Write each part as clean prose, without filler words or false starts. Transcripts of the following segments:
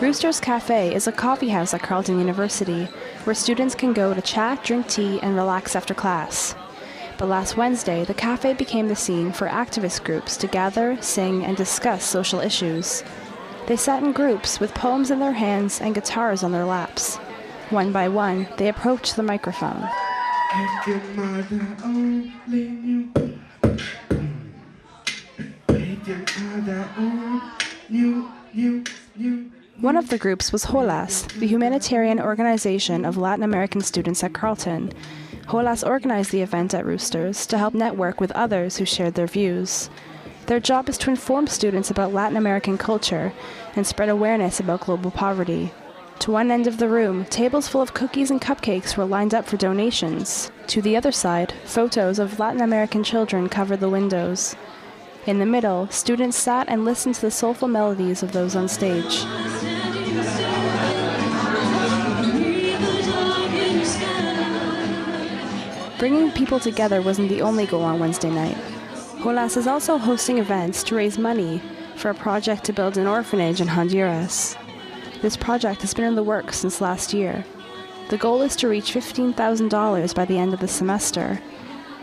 Rooster's Cafe is a coffee house at Carleton University where students can go to chat, drink tea, and relax after class. But last Wednesday, the cafe became the scene for activist groups to gather, sing, and discuss social issues. They sat in groups with poems in their hands and guitars on their laps. One by one, they approached the microphone. If your mother only knew. If your mother only knew. One of the groups was HOLAS, the humanitarian organization of Latin American students at Carleton. HOLAS organized the event at Roosters to help network with others who shared their views. Their job is to inform students about Latin American culture and spread awareness about global poverty. To one end of the room, tables full of cookies and cupcakes were lined up for donations. To the other side, photos of Latin American children covered the windows. In the middle, students sat and listened to the soulful melodies of those on stage. Bringing people together wasn't the only goal on Wednesday night. HOLAS is also hosting events to raise money for a project to build an orphanage in Honduras. This project has been in the works since last year. The goal is to reach $15,000 by the end of the semester.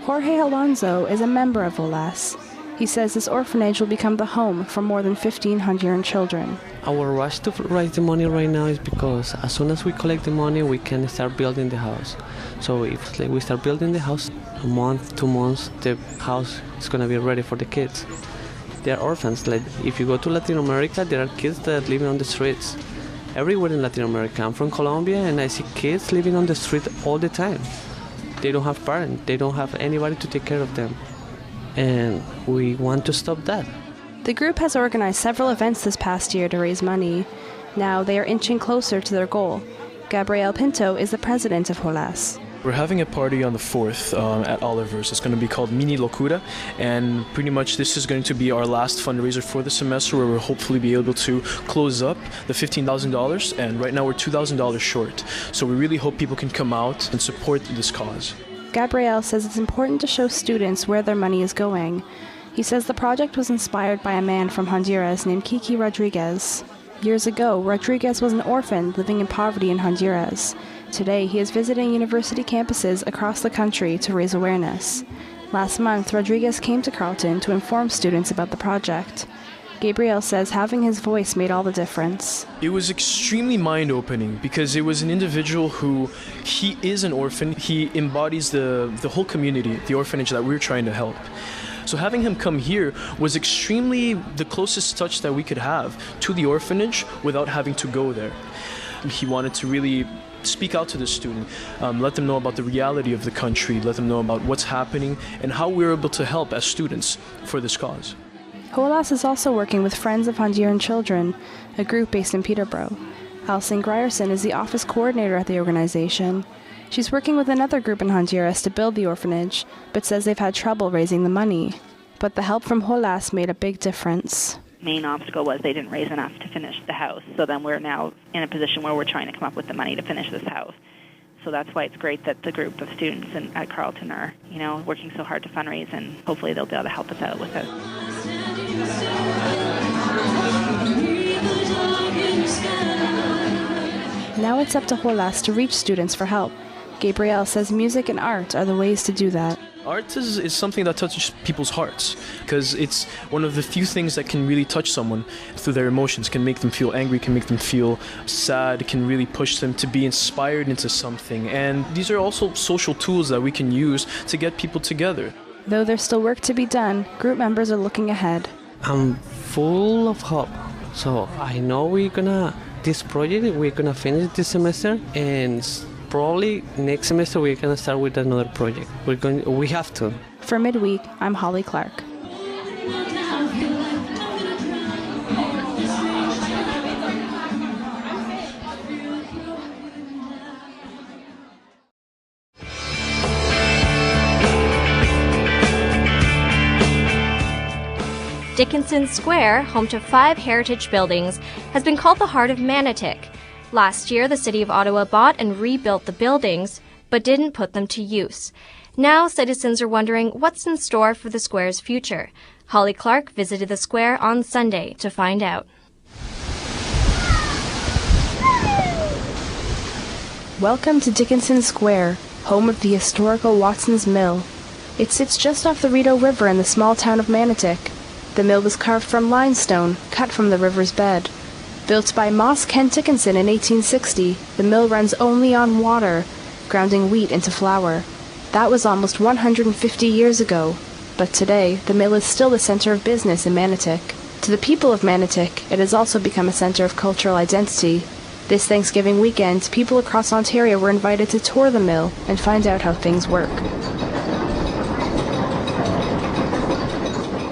Jorge Alonso is a member of HOLAS. He says this orphanage will become the home for more than 15 Honduran children. Our rush to raise the money right now is because as soon as we collect the money, we can start building the house. So if we start building the house, a month, 2 months, the house is going to be ready for the kids. They are orphans. Like if you go to Latin America, there are kids that live on the streets. Everywhere in Latin America. I'm from Colombia and I see kids living on the street all the time. They don't have parents. They don't have anybody to take care of them. And we want to stop that. The group has organized several events this past year to raise money. Now they are inching closer to their goal. Gabriel Pinto is the president of HOLAS. We're having a party on the 4th at Oliver's. It's going to be called Mini Locura, and pretty much this is going to be our last fundraiser for the semester where we'll hopefully be able to close up the $15,000, and right now we're $2,000 short. So we really hope people can come out and support this cause. Gabriel says it's important to show students where their money is going. He says the project was inspired by a man from Honduras named Kiki Rodriguez. Years ago, Rodriguez was an orphan living in poverty in Honduras. Today, he is visiting university campuses across the country to raise awareness. Last month, Rodriguez came to Carleton to inform students about the project. Gabriel says having his voice made all the difference. It was extremely mind-opening because it was an individual who, he is an orphan. He embodies the whole community, the orphanage that we're trying to help. So having him come here was extremely the closest touch that we could have to the orphanage without having to go there. He wanted to really speak out to the student, let them know about the reality of the country, let them know about what's happening and how we're able to help as students for this cause. HOLAS is also working with Friends of Honduran Children, a group based in Peterborough. Alison Grierson is the office coordinator at the organization. She's working with another group in Honduras to build the orphanage, but says they've had trouble raising the money. But the help from HOLAS made a big difference. Main obstacle was they didn't raise enough to finish the house. So then we're now in a position where we're trying to come up with the money to finish this house. So that's why it's great that the group of students at Carleton are, working so hard to fundraise, and hopefully they'll be able to help us out with it. Now it's up to HOLAS to reach students for help. Gabriel says music and art are the ways to do that. Art is something that touches people's hearts because it's one of the few things that can really touch someone through their emotions, can make them feel angry, can make them feel sad, can really push them to be inspired into something. And these are also social tools that we can use to get people together. Though there's still work to be done, group members are looking ahead. I'm full of hope. So I know this project, we're gonna finish this semester, and probably next semester we're gonna start with another project. We have to. For Midweek, I'm Holly Clark. Dickinson Square, home to 5 heritage buildings, has been called the heart of Manotick. Last year, the City of Ottawa bought and rebuilt the buildings, but didn't put them to use. Now, citizens are wondering what's in store for the square's future. Holly Clark visited the square on Sunday to find out. Welcome to Dickinson Square, home of the historical Watson's Mill. It sits just off the Rideau River in the small town of Manotick. The mill was carved from limestone, cut from the river's bed. Built by Moss Kent Dickinson in 1860, the mill runs only on water, grounding wheat into flour. That was almost 150 years ago, but today the mill is still the center of business in Manotick. To the people of Manotick, it has also become a center of cultural identity. This Thanksgiving weekend, people across Ontario were invited to tour the mill and find out how things work.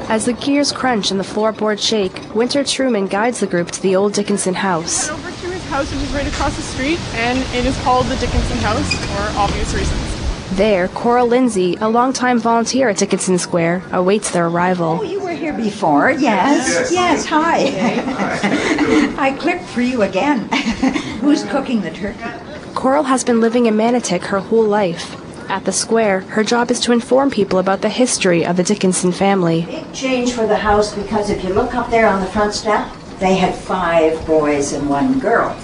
As the gears crunch and the floorboards shake, Winter Truman guides the group to the old Dickinson house. Over to his house, which is right across the street, and it is called the Dickinson House for obvious reasons. There, Coral Lindsay, a longtime volunteer at Dickinson Square, awaits their arrival. Oh, you were here before? Yes, hi. I clicked for you again. Who's cooking the turkey? Coral has been living in Manotick her whole life. At the square, her job is to inform people about the history of the Dickinson family. Big change for the house, because if you look up there on the front step, they had 5 boys and 1 girl.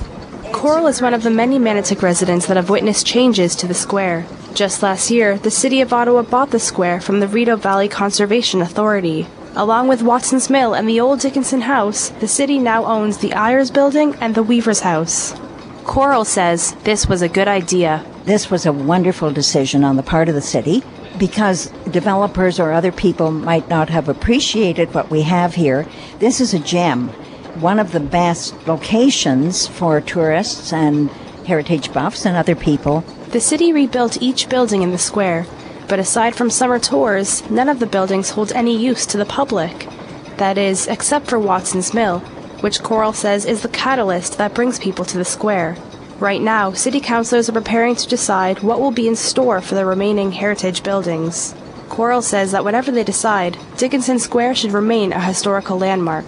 Coral is one of the many Manotick residents that have witnessed changes to the square. Just last year, the City of Ottawa bought the square from the Rideau Valley Conservation Authority. Along with Watson's Mill and the old Dickinson House, the city now owns the Ayers Building and the Weavers House. Coral says this was a good idea. This was a wonderful decision on the part of the city, because developers or other people might not have appreciated what we have here. This is a gem, one of the best locations for tourists and heritage buffs and other people. The city rebuilt each building in the square, but aside from summer tours, none of the buildings hold any use to the public. That is, except for Watson's Mill, which Coral says is the catalyst that brings people to the square. Right now, city councilors are preparing to decide what will be in store for the remaining heritage buildings. Coral says that whatever they decide, Dickinson Square should remain a historical landmark.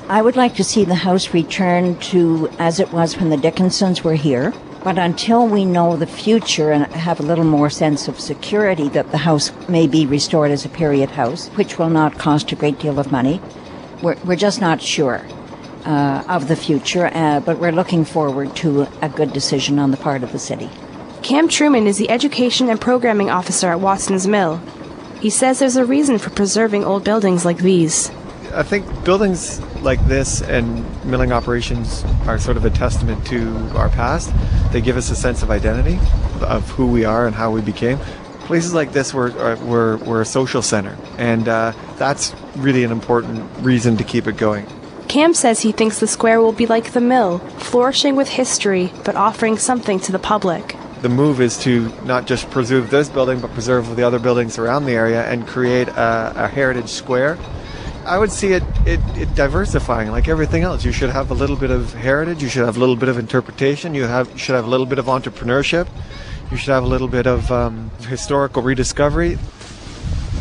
I would like to see the house return to as it was when the Dickinsons were here. But until we know the future and have a little more sense of security that the house may be restored as a period house, which will not cost a great deal of money, we're just not sure of the future, but we're looking forward to a good decision on the part of the city. Cam Truman is the Education and Programming Officer at Watson's Mill. He says there's a reason for preserving old buildings like these. I think buildings like this and milling operations are sort of a testament to our past. They give us a sense of identity, of who we are and how we became. Places like this were a social center, and that's really an important reason to keep it going. Cam says he thinks the square will be like the mill, flourishing with history, but offering something to the public. The move is to not just preserve this building, but preserve the other buildings around the area and create a heritage square. I would see it diversifying like everything else. You should have a little bit of heritage, you should have a little bit of interpretation, you should have a little bit of entrepreneurship, you should have a little bit of historical rediscovery.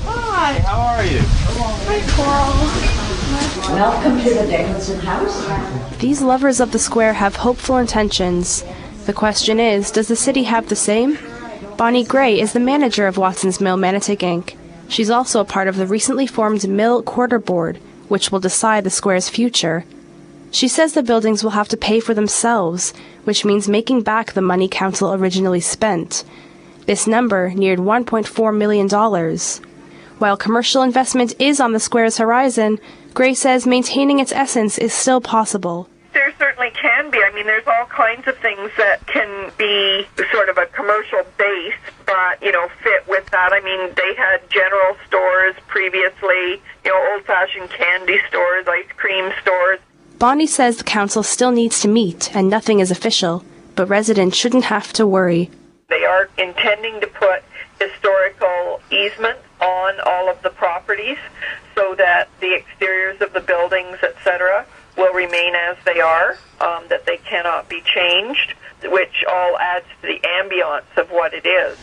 Hi, how are you? Hi, Coral. Welcome to the Dickinson House. These lovers of the square have hopeful intentions. The question is, does the city have the same? Bonnie Gray is the manager of Watson's Mill Manotick Inc. She's also a part of the recently formed Mill Quarter Board, which will decide the square's future. She says the buildings will have to pay for themselves, which means making back the money council originally spent. This number neared $1.4 million. While commercial investment is on the square's horizon, Gray says maintaining its essence is still possible. There certainly can be. I mean, there's all kinds of things that can be sort of a commercial base, but, fit with that. I mean, they had general stores previously, old-fashioned candy stores, ice cream stores. Bonnie says the council still needs to meet and nothing is official, but residents shouldn't have to worry. They are intending to put historical easements on all of the properties so that the exteriors of the buildings, etc., will remain as they are, that they cannot be changed, which all adds to the ambiance of what it is.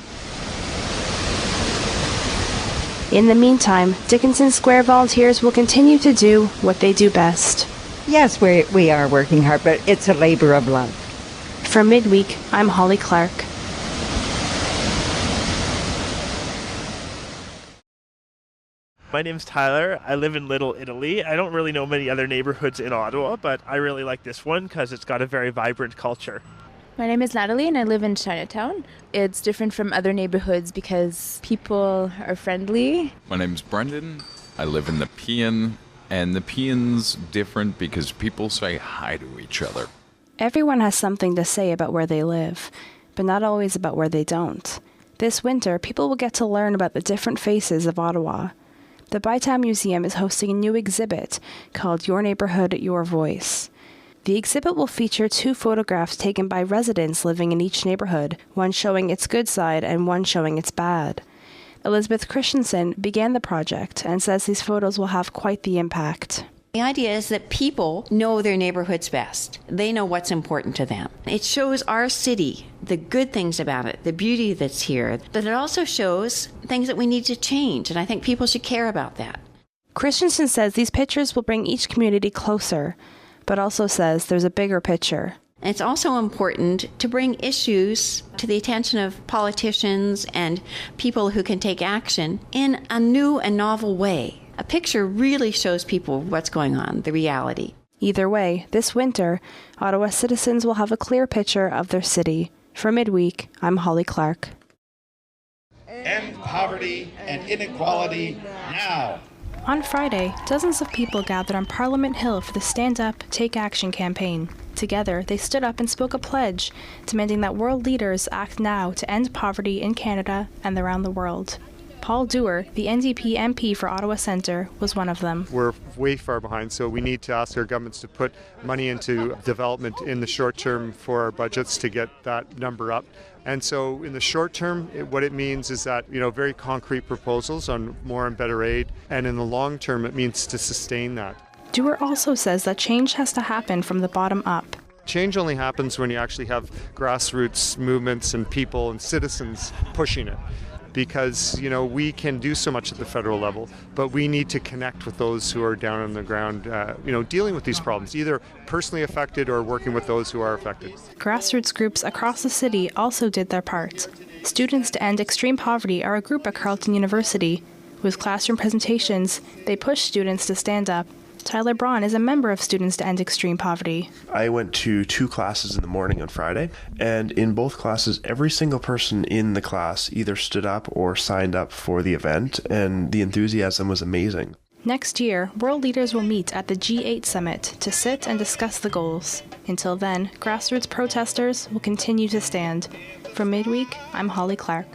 In the meantime, Dickinson Square volunteers will continue to do what they do best. Yes, we are working hard, but it's a labor of love. For Midweek, I'm Holly Clark. My name's Tyler. I live in Little Italy. I don't really know many other neighborhoods in Ottawa, but I really like this one because it's got a very vibrant culture. My name is Natalie and I live in Chinatown. It's different from other neighborhoods because people are friendly. My name's Brendan. I live in the Peon, and the Peon's different because people say hi to each other. Everyone has something to say about where they live, but not always about where they don't. This winter, people will get to learn about the different faces of Ottawa. The Bytown Museum is hosting a new exhibit called Your Neighborhood, Your Voice. The exhibit will feature 2 photographs taken by residents living in each neighborhood, one showing its good side and one showing its bad. Elizabeth Christensen began the project and says these photos will have quite the impact. The idea is that people know their neighborhoods best. They know what's important to them. It shows our city, the good things about it, the beauty that's here, but it also shows things that we need to change, and I think people should care about that. Christensen says these pictures will bring each community closer, but also says there's a bigger picture. It's also important to bring issues to the attention of politicians and people who can take action in a new and novel way. A picture really shows people what's going on, the reality. Either way, this winter, Ottawa citizens will have a clear picture of their city. For Midweek, I'm Holly Clark. End poverty and inequality now. On Friday, dozens of people gathered on Parliament Hill for the Stand Up, Take Action campaign. Together, they stood up and spoke a pledge, demanding that world leaders act now to end poverty in Canada and around the world. Paul Dewar, the NDP MP for Ottawa Centre, was one of them. We're way far behind, so we need to ask our governments to put money into development in the short term for our budgets to get that number up. And so in the short term, what it means is that, very concrete proposals on more and better aid. And in the long term, it means to sustain that. Dewar also says that change has to happen from the bottom up. Change only happens when you actually have grassroots movements and people and citizens pushing it. Because, we can do so much at the federal level, but we need to connect with those who are down on the ground, dealing with these problems, either personally affected or working with those who are affected. Grassroots groups across the city also did their part. Students to End Extreme Poverty are a group at Carleton University. With classroom presentations, they push students to stand up. Tyler Braun is a member of Students to End Extreme Poverty. I went to 2 classes in the morning on Friday, and in both classes, every single person in the class either stood up or signed up for the event, and the enthusiasm was amazing. Next year, world leaders will meet at the G8 summit to sit and discuss the goals. Until then, grassroots protesters will continue to stand. For Midweek, I'm Holly Clark.